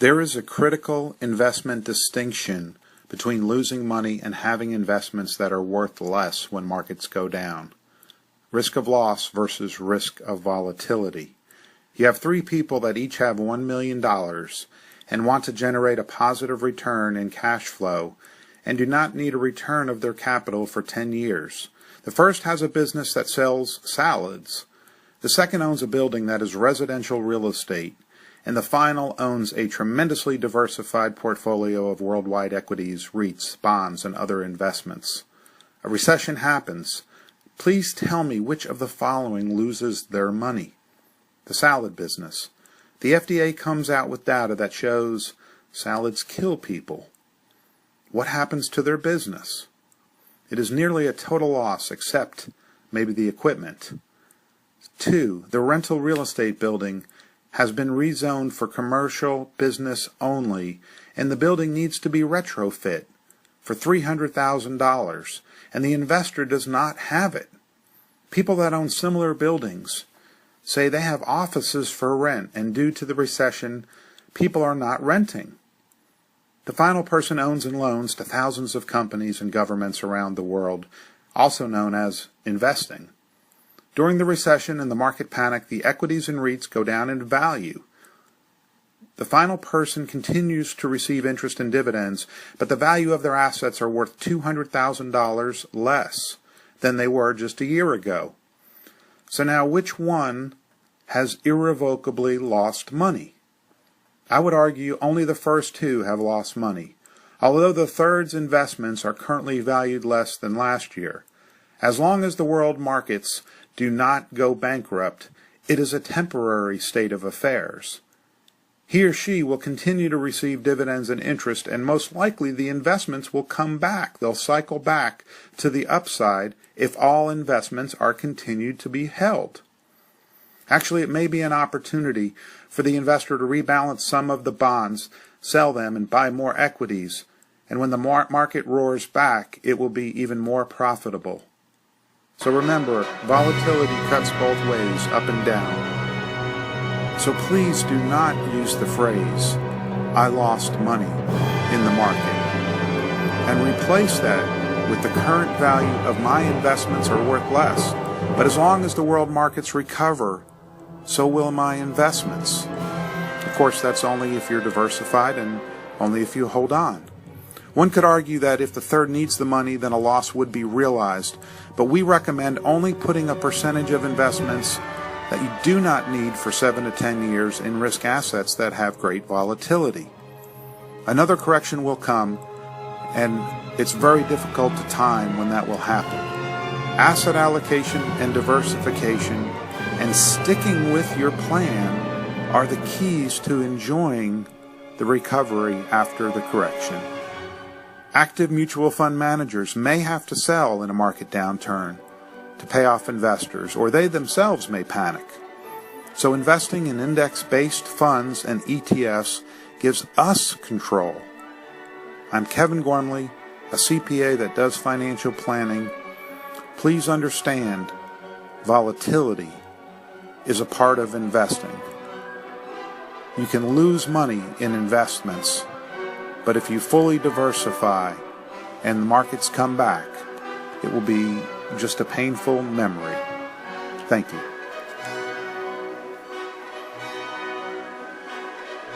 There is a critical investment distinction between losing money and having investments that are worth less when markets go down. Risk of loss versus risk of volatility. You have three people that each have $1 million and want to generate a positive return in cash flow and do not need a return of their capital for 10 years. The first has a business that sells salads. The second owns a building that is residential real estate. And the final owns a tremendously diversified portfolio of worldwide equities, REITs, bonds, and other investments. A recession happens. Please tell me which of the following loses their money. The salad business. The FDA comes out with data that shows salads kill people. What happens to their business? It is nearly a total loss, except maybe the equipment. 2. The rental real estate building has been rezoned for commercial business only, and the building needs to be retrofit for $300,000, and the investor does not have it. People that own similar buildings say they have offices for rent, and due to the recession, people are not renting. The final person owns and loans to thousands of companies and governments around the world, also known as investing. During the recession and the market panic, the equities and REITs go down in value. The final person continues to receive interest and dividends, but the value of their assets are worth $200,000 less than they were just a year ago. So now which one has irrevocably lost money? I would argue only the first two have lost money, although the third's investments are currently valued less than last year. As long as the world markets do not go bankrupt, it is a temporary state of affairs. He or she will continue to receive dividends and interest, and most likely the investments will come back. They'll cycle back to the upside if all investments are continued to be held. Actually, it may be an opportunity for the investor to rebalance some of the bonds, sell them, and buy more equities, and when the market roars back, it will be even more profitable. So remember, volatility cuts both ways, up and down. So please do not use the phrase, "I lost money" in the market, and replace that with the current value of my investments are worth less, but as long as the world markets recover, so will my investments. Of course, that's only if you're diversified and only if you hold on. One could argue that if the third needs the money, then a loss would be realized, but we recommend only putting a percentage of investments that you do not need for 7 to 10 years in risk assets that have great volatility. Another correction will come, and it's very difficult to time when that will happen. Asset allocation and diversification and sticking with your plan are the keys to enjoying the recovery after the correction. Active mutual fund managers may have to sell in a market downturn to pay off investors, or they themselves may panic. So investing in index-based funds and ETFs gives us control. I'm Kevin Gormley, a CPA that does financial planning. Please understand, volatility is a part of investing. You can lose money in investments, but if you fully diversify and the markets come back, it will be just a painful memory. Thank you.